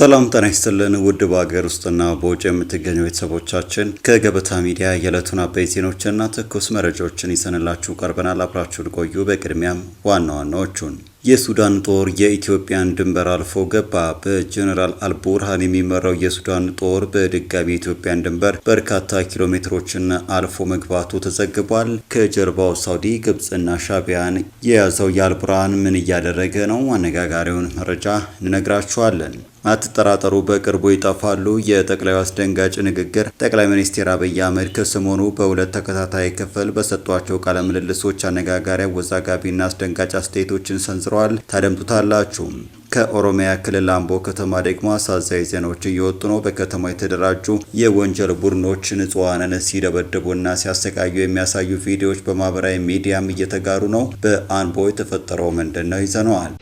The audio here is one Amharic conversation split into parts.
ሰላም ጤና ይስጥልን ውድ በአገር ውስጥና በውጭ የምትገኙ ቤተሰቦቻችን ከገበታ ሚዲያ የዕለቱን አበይት ዜናዎችና ትኩስ መረጃዎችን ይዘንላችሁ ቀርበናል። አብራችሁን ቆዩ። በቅድሚያም ዋና ዋናዎቹን የሱዳን ጦር የኢትዮጵያን ድንበር አልፎ ገባ። በጀነራል አልቡርሃን የሚመራው የሱዳን ጦር በድጋሚ የኢትዮጵያን ድንበር በርካታ ኪሎ ሜትሮችን አልፎ መግባቱ ተዘግቧል። ከጀርባው ሳውዲ፣ ግብጽና ሻቢያን የያዘው የአልቡርሃን ምን እያደረገ ነው? አነጋጋሪውን መረጃ እንነግራችኋለን። አትጠራጠሩ በቅርቡ ይጠፋሉ። የጠቅላዩ አስደንጋጭ ንግግር። ጠቅላይ ሚኒስትር አብይ አህመድ ከሰሞኑ በሁለት ተከታታይ ክፍል በሰጧቸው ቃለ ምልልሶች አነጋጋሪ፣ አወዛጋቢና አስደንጋጭ አስተያየቶችን ሰንዝረዋል። ታደምጡታላችሁ። ከኦሮሚያ ክልል አምቦ ከተማ ደግሞ አሳዛኝ ዜናዎች እየወጡ ነው። በከተማ የተደራጁ የወንጀል ቡድኖች ንጹሃንን ሲደበድቡና ሲያሰቃዩ የሚያሳዩ ቪዲዮዎች በማህበራዊ ሚዲያም እየተጋሩ ነው። በአምቦ የተፈጠረው ምንድን ነው? ይዘነዋል።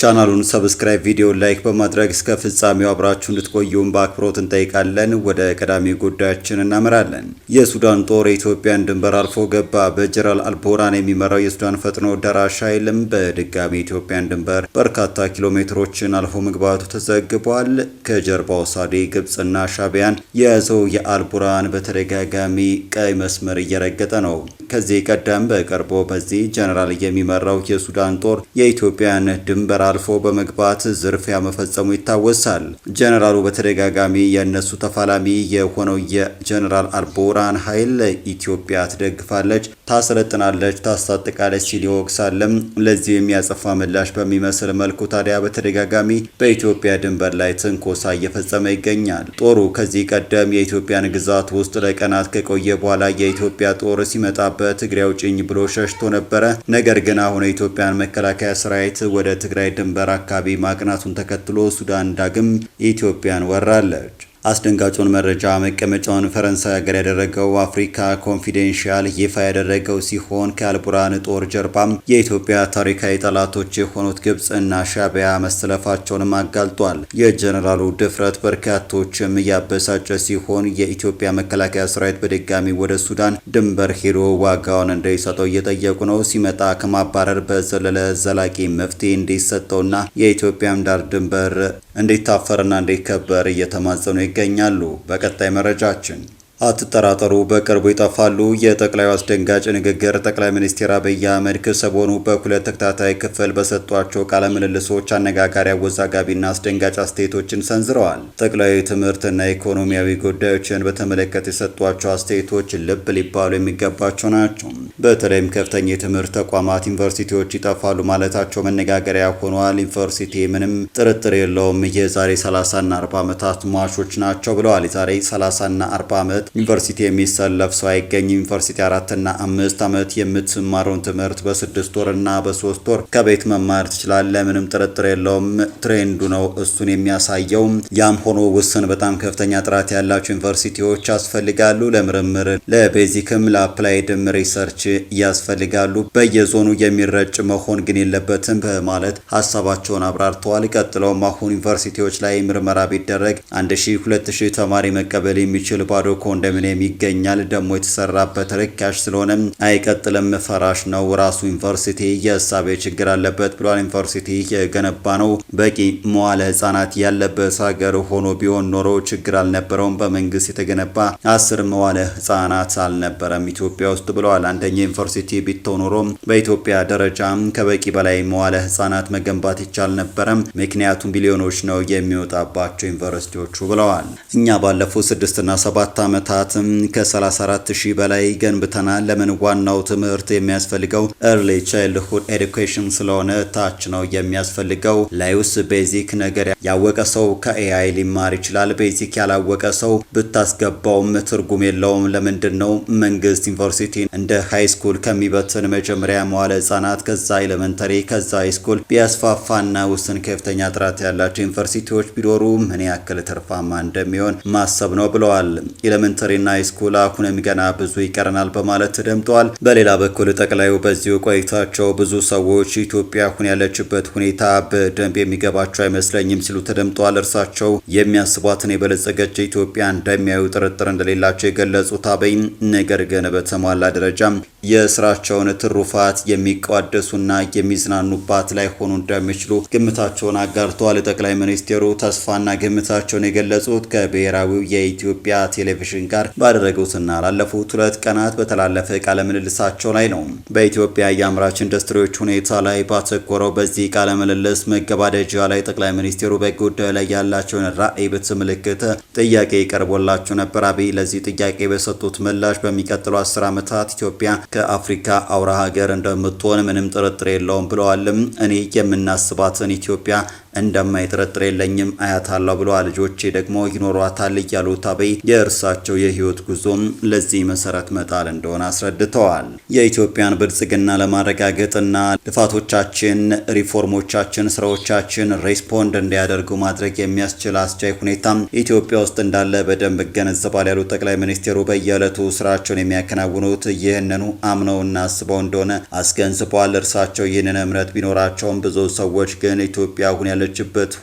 ቻናሉን ሰብስክራይብ፣ ቪዲዮ ላይክ በማድረግ እስከ ፍጻሜው አብራችሁ እንድትቆዩም በአክብሮት እንጠይቃለን። ወደ ቀዳሚ ጉዳያችን እናመራለን። የሱዳን ጦር የኢትዮጵያን ድንበር አልፎ ገባ። በጀነራል አልቡርሃን የሚመራው የሱዳን ፈጥኖ ደራሽ ኃይልም በድጋሚ የኢትዮጵያን ድንበር በርካታ ኪሎ ሜትሮችን አልፎ መግባቱ ተዘግቧል። ከጀርባው ሳውዲ፣ ግብጽና ሻቢያን የያዘው የአልቡርሃን በተደጋጋሚ ቀይ መስመር እየረገጠ ነው። ከዚህ ቀደም በቅርቡ በዚህ ጀነራል የሚመራው የሱዳን ጦር የኢትዮጵያን ድንበር አልፎ በመግባት ዝርፊያ መፈጸሙ ይታወሳል። ጀነራሉ በተደጋጋሚ የነሱ ተፋላሚ የሆነው የጀነራል አልቡርሃን ኃይል ኢትዮጵያ ትደግፋለች፣ ታሰለጥናለች፣ ታስታጥቃለች ሲል ይወቅሳልም። ለዚህ የሚያጸፋ ምላሽ በሚመስል መልኩ ታዲያ በተደጋጋሚ በኢትዮጵያ ድንበር ላይ ትንኮሳ እየፈጸመ ይገኛል። ጦሩ ከዚህ ቀደም የኢትዮጵያን ግዛት ውስጥ ለቀናት ከቆየ በኋላ የኢትዮጵያ ጦር ሲመጣበት ትግራይ አውጭኝ ብሎ ሸሽቶ ነበረ። ነገር ግን አሁን የኢትዮጵያን መከላከያ ሰራዊት ወደ ትግራይ ድንበር አካባቢ ማቅናቱን ተከትሎ ሱዳን ዳግም ኢትዮጵያን ወራለች። አስደንጋጩን መረጃ መቀመጫውን ፈረንሳይ ሀገር ያደረገው አፍሪካ ኮንፊደንሻል ይፋ ያደረገው ሲሆን ከአልቡርሃን ጦር ጀርባም የኢትዮጵያ ታሪካዊ ጠላቶች የሆኑት ግብጽና ሻቢያ መሰለፋቸውንም አጋልጧል። የጀነራሉ ድፍረት በርካቶችም እያበሳጨ ሲሆን የኢትዮጵያ መከላከያ ሰራዊት በድጋሚ ወደ ሱዳን ድንበር ሄዶ ዋጋውን እንዳይሰጠው እየጠየቁ ነው። ሲመጣ ከማባረር በዘለለ ዘላቂ መፍትሄ እንዲሰጠውና የኢትዮጵያም ዳር ድንበር እንዲታፈርና እንዲከበር እየተማጸኑ ይገኛሉ። በቀጣይ መረጃችን አትጠራጠሩ በቅርቡ ይጠፋሉ። የጠቅላዩ አስደንጋጭ ንግግር። ጠቅላይ ሚኒስትር አብይ አህመድ ከሰሞኑ በሁለት ተከታታይ ክፍል በሰጧቸው ቃለ ምልልሶች አነጋጋሪ፣ አወዛጋቢና አስደንጋጭ አስተያየቶችን ሰንዝረዋል። ጠቅላዩ ትምህርትና ኢኮኖሚያዊ ጉዳዮችን በተመለከተ የሰጧቸው አስተያየቶች ልብ ሊባሉ የሚገባቸው ናቸው። በተለይም ከፍተኛ የትምህርት ተቋማት ዩኒቨርሲቲዎች ይጠፋሉ ማለታቸው መነጋገሪያ ሆኗል። ዩኒቨርሲቲ ምንም ጥርጥር የለውም የዛሬ 30ና 40 ዓመታት ሟቾች ናቸው ብለዋል። የዛሬ 30ና 40 ዓመት ዩኒቨርሲቲ የሚሰለፍ ሰው አይገኝም። ዩኒቨርሲቲ 4ና 5 ዓመት የምትማረውን ትምህርት በ6 ወርና በ3 ወር ከቤት መማር ትችላለህ። ምንም ጥርጥር የለውም። ትሬንዱ ነው እሱን የሚያሳየው። ያም ሆኖ ውስን በጣም ከፍተኛ ጥራት ያላቸው ዩኒቨርሲቲዎች ያስፈልጋሉ። ለምርምር፣ ለቤዚክም ለአፕላይድም ሪሰርች ያስፈልጋሉ። በየዞኑ የሚረጭ መሆን ግን የለበትም በማለት ሀሳባቸውን አብራርተዋል። ቀጥለውም አሁን ዩኒቨርሲቲዎች ላይ ምርመራ ቢደረግ 1000 2000 ተማሪ መቀበል የሚችል ባዶ ኮንዶሚኒየም ይገኛል። ደግሞ የተሰራበት ርካሽ ስለሆነ አይቀጥልም፣ ፈራሽ ነው። ራሱ ዩኒቨርሲቲ የእሳቤ ችግር አለበት ብሏል። ዩኒቨርሲቲ የገነባ ነው በቂ መዋለ ህጻናት ያለበት ሀገር ሆኖ ቢሆን ኖሮ ችግር አልነበረውም። በመንግስት የተገነባ 10 መዋለ ህጻናት አልነበረም ኢትዮጵያ ውስጥ ብለዋል። አንደኛ ዩኒቨርሲቲ ቢተው ኖሮ በኢትዮጵያ ደረጃ ከበቂ በላይ መዋለ ህጻናት መገንባት ይቻል ነበረም። ምክንያቱም ቢሊዮኖች ነው የሚወጣባቸው ዩኒቨርሲቲዎቹ ብለዋል። እኛ ባለፉት 6 እና 7 ዓመታት ከ34,000 በላይ ገንብተናል። ለምን? ዋናው ትምህርት የሚያስፈልገው ኤርሊ ቻይልድሁድ ኤዱኬሽን ስለሆነ ታች ነው የሚያስፈልገው። ላይውስ ቤዚክ ነገር ያወቀ ሰው ከኤአይ ሊማር ይችላል። ቤዚክ ያላወቀ ሰው ብታስገባውም ትርጉም የለውም። ለምንድን ነው መንግስት ዩኒቨርሲቲ እንደ ሃይ ስኩል ከሚበትን መጀመሪያ መዋለ ህጻናት፣ ከዛ ኤሌመንተሪ፣ ከዛ ሃይ ስኩል ቢያስፋፋና ውስን ከፍተኛ ጥራት ያላቸው ዩኒቨርሲቲዎች ቢኖሩ ምን ያክል ትርፋማ እንደሚሆን ማሰብ ነው ብለዋል። ኤሌመንተሪና ሃይስኩል አሁንም ገና ብዙ ይቀረናል በማለት ተደምጠዋል። በሌላ በኩል ጠቅላዩ በዚሁ ቆይታቸው ብዙ ሰዎች ኢትዮጵያ አሁን ያለችበት ሁኔታ በደንብ የሚገባቸው አይመስለኝም ሲሉ ተደምጠዋል። እርሳቸው የሚያስቧትን የበለጸገች ኢትዮጵያ እንደሚያዩ ጥርጥር እንደሌላቸው የገለጹት አብይ ነገር ግን በተሟላ ደረጃ የስራቸውን ትሩፋት የሚቋደሱና የሚዝናኑባት ላይ ሆኑ እንደሚችሉ ግምታቸውን አጋርተዋል። ጠቅላይ ሚኒስትሩ ተስፋና ግምታቸውን የገለጹት ከብሔራዊው የኢትዮጵያ ቴሌቪዥን ጋር ባደረጉትና ላለፉት 2 ቀናት በተላለፈ ቃለ ምልልሳቸው ላይ ነው። በኢትዮጵያ የአምራች ኢንዱስትሪዎች ሁኔታ ላይ ባተኮረው በዚህ ቃለ ምልልስ መገባደጃ ላይ ጠቅላይ ሚኒስትሩ በጉዳዩ ላይ ያላቸውን ራዕይ በተመለከተ ጥያቄ ቀርቦላቸው ነበር። አብይ ለዚህ ጥያቄ በሰጡት ምላሽ በሚቀጥሉ 10 ዓመታት ኢትዮጵያ ከአፍሪካ አውራ ሀገር እንደምትሆን ምንም ጥርጥር የለውም ብለዋል። እኔ የምናስባትን ኢትዮጵያ እንደማይጠረጥር የለኝም አያታለሁ ብለዋል። ልጆቼ ደግሞ ይኖሯታል ያሉት አብይ የእርሳቸው የህይወት ጉዞም ለዚህ መሰረት መጣል እንደሆነ አስረድተዋል። የኢትዮጵያን ብልጽግና ለማረጋገጥና ልፋቶቻችን፣ ሪፎርሞቻችን፣ ስራዎቻችን ሬስፖንድ እንዲያደርጉ ማድረግ የሚያስችል አስቻይ ሁኔታ ኢትዮጵያ ውስጥ እንዳለ በደንብ እገነዘባል ያሉት ጠቅላይ ሚኒስትሩ በየዕለቱ ስራቸውን የሚያከናውኑት ይህንኑ አምነውና አስበው እንደሆነ አስገንዝበዋል። እርሳቸው ይህንን እምነት ቢኖራቸውም ብዙ ሰዎች ግን ኢትዮጵያ አሁን ያለችበት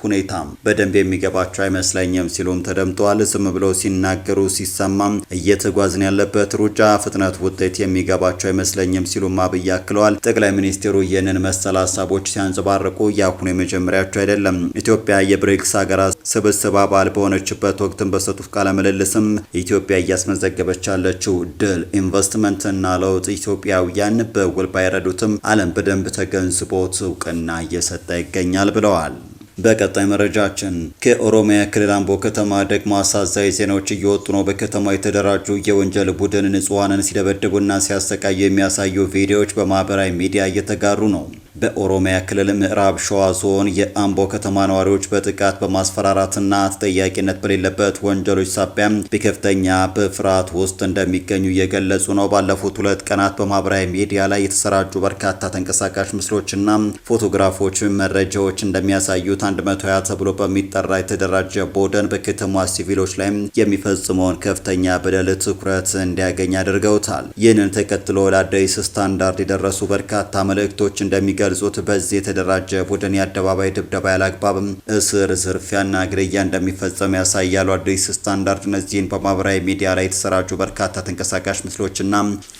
ሁኔታ በደንብ የሚገባቸው አይመስለኝም ሲሉም ተደምጠዋል። ዝም ብለው ሲናገሩ ሲሰማም እየተጓዝን ያለበት ሩጫ ፍጥነት ውጤት የሚገባቸው አይመስለኝም ሲሉም አብይ አክለዋል። ጠቅላይ ሚኒስትሩ ይህንን መሰል ሀሳቦች ሲያንጸባርቁ የአሁኑ የመጀመሪያቸው አይደለም። ኢትዮጵያ የብሪክስ ሀገራት ስብስብ አባል በሆነችበት ወቅትም በሰጡት ቃለ ምልልስም ኢትዮጵያ እያስመዘገበች ያለችው ድል፣ ኢንቨስትመንትና ለውጥ ኢትዮጵያውያን በውል ባይረዱትም ዓለም በደንብ ተገንዝቦት እውቅና እየሰጠ ይገኛል ብለዋል። በቀጣይ መረጃችን ከኦሮሚያ ክልል አምቦ ከተማ ደግሞ አሳዛኝ ዜናዎች እየወጡ ነው። በከተማው የተደራጁ የወንጀል ቡድን ንጹሃንን ሲደበድቡና ሲያሰቃዩ የሚያሳዩ ቪዲዮዎች በማህበራዊ ሚዲያ እየተጋሩ ነው። በኦሮሚያ ክልል ምዕራብ ሸዋ ዞን የአምቦ ከተማ ነዋሪዎች በጥቃት በማስፈራራትና ተጠያቂነት በሌለበት ወንጀሎች ሳቢያ በከፍተኛ በፍርሃት ውስጥ እንደሚገኙ እየገለጹ ነው። ባለፉት 2 ቀናት በማህበራዊ ሚዲያ ላይ የተሰራጩ በርካታ ተንቀሳቃሽ ምስሎችና ፎቶግራፎች መረጃዎች እንደሚያሳዩት 120 ተብሎ በሚጠራ የተደራጀ ቡድን በከተማ ሲቪሎች ላይ የሚፈጽመውን ከፍተኛ በደል ትኩረት እንዲያገኝ አድርገውታል። ይህንን ተከትሎ ወደ አዲስ ስታንዳርድ የደረሱ በርካታ መልእክቶች እንደሚገልጹት በዚህ የተደራጀ ቡድን የአደባባይ ድብደባ፣ ያላግባብ እስር፣ ዝርፊያና ግድያ እንደሚፈጸም ያሳያሉ። አዲስ ስታንዳርድ እነዚህን በማህበራዊ ሚዲያ ላይ የተሰራጩ በርካታ ተንቀሳቃሽ ምስሎችና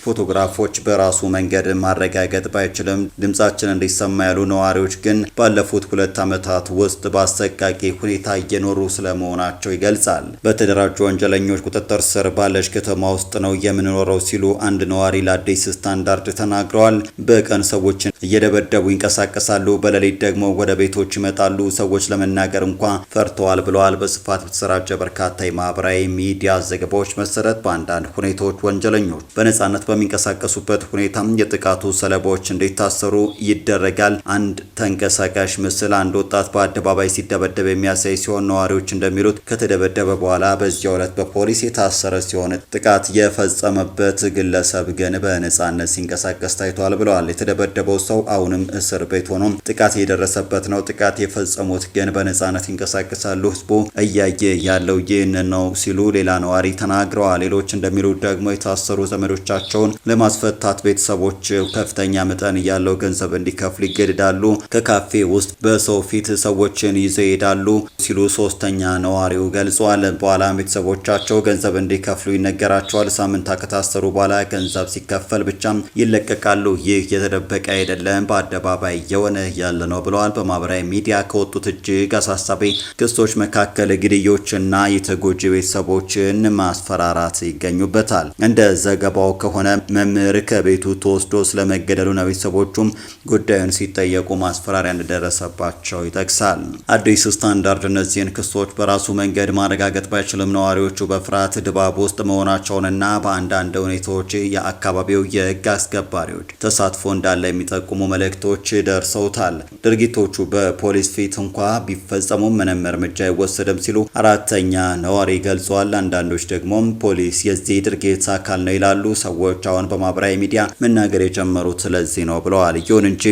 ፎቶግራፎች በራሱ መንገድ ማረጋገጥ ባይችልም ድምጻችን እንዲሰማ ያሉ ነዋሪዎች ግን ባለፉት 2 ዓመታት ውስጥ በአሰቃቂ ሁኔታ እየኖሩ ስለመሆናቸው ይገልጻል። በተደራጁ ወንጀለኞች ቁጥጥር ስር ባለች ከተማ ውስጥ ነው የምንኖረው ሲሉ አንድ ነዋሪ ለአዲስ ስታንዳርድ ተናግረዋል። በቀን ሰዎችን እየደበደቡ ይንቀሳቀሳሉ፣ በሌሊት ደግሞ ወደ ቤቶች ይመጣሉ። ሰዎች ለመናገር እንኳ ፈርተዋል ብለዋል። በስፋት በተሰራጨ በርካታ የማህበራዊ ሚዲያ ዘገባዎች መሰረት በአንዳንድ ሁኔታዎች ወንጀለኞች በነጻነት በሚንቀሳቀሱበት ሁኔታም የጥቃቱ ሰለባዎች እንዲታሰሩ ይደረጋል። አንድ ተንቀሳቃሽ ምስል አንድ ወጣት በአደባባይ ሲደበደብ የሚያሳይ ሲሆን ነዋሪዎች እንደሚሉት ከተደበደበ በኋላ በዚያው ዕለት በፖሊስ የታሰረ ሲሆን ጥቃት የፈጸመበት ግለሰብ ግን በነጻነት ሲንቀሳቀስ ታይቷል ብለዋል። የተደበደበው ሰው አሁንም እስር ቤት ሆኖ ጥቃት የደረሰበት ነው። ጥቃት የፈጸሙት ግን በነጻነት ይንቀሳቀሳሉ። ህዝቡ እያየ ያለው ይህን ነው ሲሉ ሌላ ነዋሪ ተናግረዋል። ሌሎች እንደሚሉት ደግሞ የታሰሩ ዘመዶቻቸውን ለማስፈታት ቤተሰቦች ከፍተኛ መጠን ያለው ገንዘብ እንዲከፍሉ ይገደዳሉ። ከካፌ ውስጥ በሰው ፊት ሰዎችን ይዘው ይሄዳሉ ሲሉ ሶስተኛ ነዋሪው ገልጸዋል። በኋላም ቤተሰቦቻቸው ገንዘብ እንዲከፍሉ ይነገራቸዋል። ሳምንታት ከታሰሩ በኋላ ገንዘብ ሲከፈል ብቻ ይለቀቃሉ። ይህ የተደበቀ አይደለም፣ በአደባባይ የሆነ ያለ ነው ብለዋል። በማህበራዊ ሚዲያ ከወጡት እጅግ አሳሳቢ ክሶች መካከል ግድዮችና የተጎጂ ቤተሰቦችን ማስፈራራት ይገኙበታል። እንደ ዘገባው ከሆነ መምህር ከቤቱ ተወስዶ ስለመገደሉና ቤተሰቦቹም ጉዳዩን ሲጠየቁ ማስፈራሪያ እንደደረሰባቸው ይጠቅሳል። አዲስ ስታንዳርድ እነዚህን ክሶች በራሱ መንገድ ማረጋገጥ ባይችልም ነዋሪዎቹ በፍርሃት ድባብ ውስጥ መሆናቸውንና በአንዳንድ ሁኔታዎች የአካባቢው የህግ አስከባሪዎች ተሳትፎ እንዳለ የሚጠቁሙ መልእክቶች ደርሰውታል። ድርጊቶቹ በፖሊስ ፊት እንኳ ቢፈጸሙም ምንም እርምጃ አይወሰድም ሲሉ አራተኛ ነዋሪ ገልጸዋል። አንዳንዶች ደግሞ ፖሊስ የዚህ ድርጊት አካል ነው ይላሉ። ሰዎች አሁን በማህበራዊ ሚዲያ መናገር የጀመሩት ስለዚህ ነው ብለዋል። ይሁን እንጂ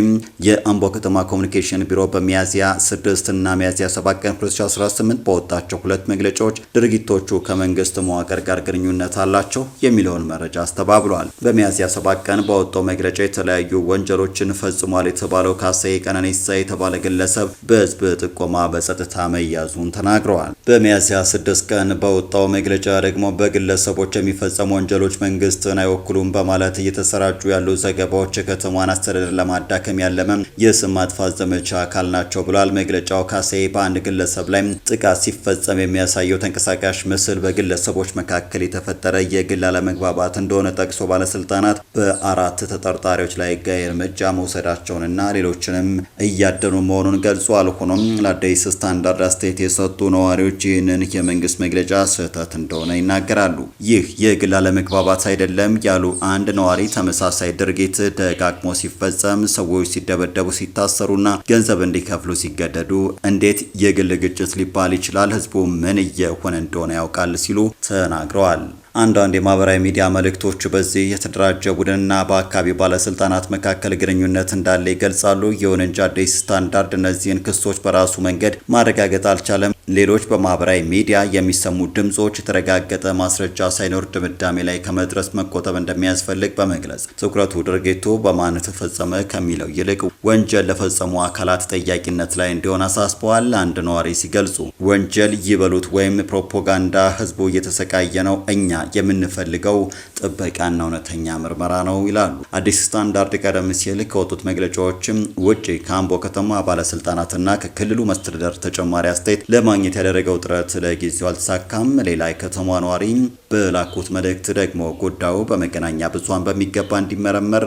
የአምቦ ከተማ ኮሚኒኬሽን ቢሮ በሚያዝያ 6 እና ሚያዝያ 7 ቀን 2018 በወጣቸው 2 መግለጫዎች ድርጊቶቹ ከመንግስት መዋቅር ጋር ግንኙነት አላቸው የሚለውን መረጃ አስተባብሏል። በሚያዝያ 7 ቀን በወጣው መግለጫ የተለያዩ ወንጀሎችን ፈጽሟል ተጠርጥሯል የተባለው ካሳዬ ቀነኒሳ የተባለ ግለሰብ በህዝብ ጥቆማ በጸጥታ መያዙን ተናግረዋል። በሚያዝያ 6 ቀን በወጣው መግለጫ ደግሞ በግለሰቦች የሚፈጸሙ ወንጀሎች መንግስትን አይወክሉም በማለት እየተሰራጩ ያሉ ዘገባዎች የከተማዋን አስተዳደር ለማዳከም ያለመ የስም ማጥፋት ዘመቻ አካል ናቸው ብሏል። መግለጫው ካሳዬ በአንድ ግለሰብ ላይ ጥቃት ሲፈጸም የሚያሳየው ተንቀሳቃሽ ምስል በግለሰቦች መካከል የተፈጠረ የግል አለመግባባት እንደሆነ ጠቅሶ ባለስልጣናት በ4 ተጠርጣሪዎች ላይ ህጋዊ እርምጃ መውሰዳቸውንና ሌሎችንም እያደኑ መሆኑን ገልጿል። ሆኖም ለአዲስ ስታንዳርድ አስተያየት የሰጡ ነዋሪዎች ይህንን የመንግስት መግለጫ ስህተት እንደሆነ ይናገራሉ። ይህ የግል አለመግባባት አይደለም ያሉ አንድ ነዋሪ ተመሳሳይ ድርጊት ደጋግሞ ሲፈጸም ሰዎች ሲደበደቡ፣ ሲታሰሩና ገንዘብ እንዲከፍሉ ሲገደዱ እንዴት የግል ግጭት ሊባል ይችላል? ህዝቡ ምን እየሆነ እንደሆነ ያውቃል ሲሉ ተናግረዋል። አንዳንድ የማህበራዊ ሚዲያ መልእክቶች በዚህ የተደራጀ ቡድንና በአካባቢ ባለስልጣናት መካከል ግንኙነት እንዳለ ይገልጻሉ። ይሁን እንጂ አዲስ ስታንዳርድ እነዚህን ክሶች በራሱ መንገድ ማረጋገጥ አልቻለም። ሌሎች በማህበራዊ ሚዲያ የሚሰሙ ድምጾች የተረጋገጠ ማስረጃ ሳይኖር ድምዳሜ ላይ ከመድረስ መቆጠብ እንደሚያስፈልግ በመግለጽ ትኩረቱ ድርጊቱ በማን ተፈጸመ ከሚለው ይልቅ ወንጀል ለፈጸሙ አካላት ተጠያቂነት ላይ እንዲሆን አሳስበዋል። አንድ ነዋሪ ሲገልጹ ወንጀል ይበሉት ወይም ፕሮፓጋንዳ ህዝቡ እየተሰቃየ ነው፣ እኛ የምንፈልገው ጥበቃና እውነተኛ ምርመራ ነው ይላሉ። አዲስ ስታንዳርድ ቀደም ሲል ከወጡት መግለጫዎችም ውጪ ከአምቦ ከተማ ባለስልጣናትና ከክልሉ መስተዳደር ተጨማሪ አስተያየት ለማግኘት ያደረገው ጥረት ለጊዜው አልተሳካም። ሌላ የከተማ ነዋሪ በላኩት መልእክት ደግሞ ጉዳዩ በመገናኛ ብዙሃን በሚገባ እንዲመረመር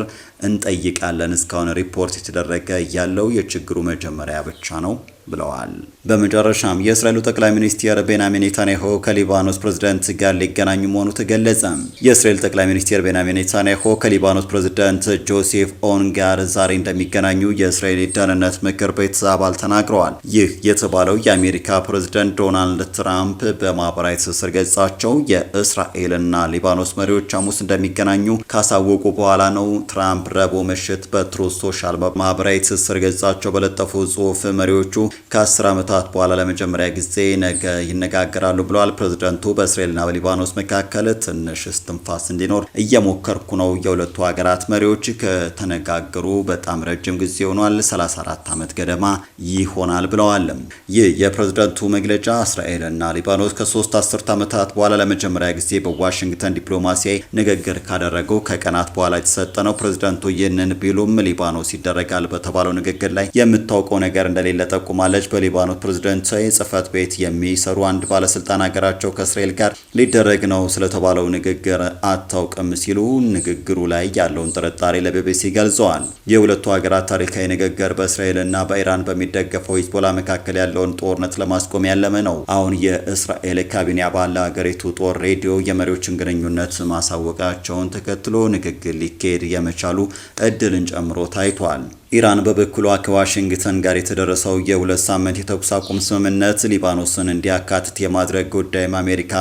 እንጠይቃለን። እስካሁን ሪፖርት የተደረገ ያለው የችግሩ መጀመሪያ ብቻ ነው ብለዋል። በመጨረሻም የእስራኤሉ ጠቅላይ ሚኒስትር ቤንያሚን ኔታንያሁ ከሊባኖስ ፕሬዝዳንት ጋር ሊገናኙ መሆኑ ተገለጸ። የእስራኤል ጠቅላይ ሚኒስትር ቤንያሚን ኔታንያሁ ከሊባኖስ ፕሬዝዳንት ጆሴፍ ኦን ጋር ዛሬ እንደሚገናኙ የእስራኤል ደህንነት ምክር ቤት አባል ተናግረዋል። ይህ የተባለው የአሜሪካ ፕሬዝዳንት ዶናልድ ትራምፕ በማህበራዊ ትስስር ገጻቸው የእስራኤልና ሊባኖስ መሪዎች ሐሙስ እንደሚገናኙ ካሳወቁ በኋላ ነው። ትራምፕ ረቡዕ ምሽት በትሩዝ ሶሻል ማህበራዊ ትስስር ገጻቸው በለጠፉ ጽሑፍ መሪዎቹ ከ10 ዓመታት በኋላ ለመጀመሪያ ጊዜ ነገ ይነጋገራሉ ብለዋል። ፕሬዝዳንቱ በእስራኤልና በሊባኖስ መካከል ትንሽ እስትንፋስ እንዲኖር እየሞከርኩ ነው። የሁለቱ ሀገራት መሪዎች ከተነጋገሩ በጣም ረጅም ጊዜ ሆኗል፣ 34 ዓመት ገደማ ይሆናል ብለዋል። ይህ የፕሬዝዳንቱ መግለጫ እስራኤልና ሊባኖስ ከ3 አስርት ዓመታት በኋላ ለመጀመሪያ ጊዜ በዋሽንግተን ዲፕሎማሲያዊ ንግግር ካደረጉ ከቀናት በኋላ የተሰጠ ነው። ፕሬዝዳንቱ ይህንን ቢሉም ሊባኖስ ይደረጋል በተባለው ንግግር ላይ የምታውቀው ነገር እንደሌለ ጠቁማለች። በሊባኖስ ፕሬዝዳንታዊ ጽህፈት ቤት የሚሰሩ አንድ ባለስልጣን ሀገራቸው ከእስራኤል ጋር ሊደረግ ነው ስለተባለው ንግግር አታውቅም ሲሉ ንግግሩ ላይ ያለውን ጥርጣሬ ለቢቢሲ ገልጸዋል። የሁለቱ ሀገራት ታሪካዊ ንግግር በእስራኤልና በኢራን በሚደገፈው ሂዝቦላ መካከል ያለውን ጦርነት ለማስቆም ያለመ ነው። አሁን የእስራኤል ካቢኔ አባል ለሀገሪቱ ጦር ሬዲዮ የመሪዎችን ግንኙነት ማሳወቃቸውን ተከትሎ ንግግር ሊካሄድ የመቻሉ እድልን ጨምሮ ታይቷል። ኢራን በበኩሏ ከዋሽንግተን ጋር የተደረሰው የ2 ሳምንት የተኩስ አቁም ስምምነት ሊባኖስን እንዲያካትት የማድረግ ጉዳይም አሜሪካ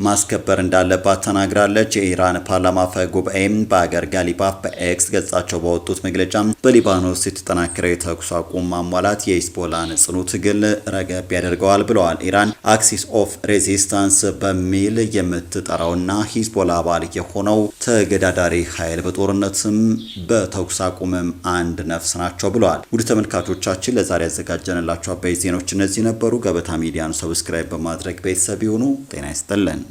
ማስከበር እንዳለባት ተናግራለች። የኢራን ፓርላማ አፈ ጉባኤም በአገር ጋሊባፍ በኤክስ ገጻቸው ባወጡት መግለጫ በሊባኖስ የተጠናከረ የተኩስ አቁም ማሟላት የሂዝቦላን ጽኑ ትግል ረገብ ያደርገዋል ብለዋል። ኢራን አክሲስ ኦፍ ሬዚስታንስ በሚል የምትጠራውና ሂዝቦላ አባል የሆነው ተገዳዳሪ ኃይል በጦርነትም በተኩስ አቁም አንድ ነፍስ ናቸው ብለዋል። ውድ ተመልካቾቻችን ለዛሬ ያዘጋጀንላችሁ አበይት ዜናዎች እነዚህ ነበሩ። ገበታ ሚዲያን ሰብስክራይብ በማድረግ ቤተሰብ ይሁኑ። ጤና ይስጥልን።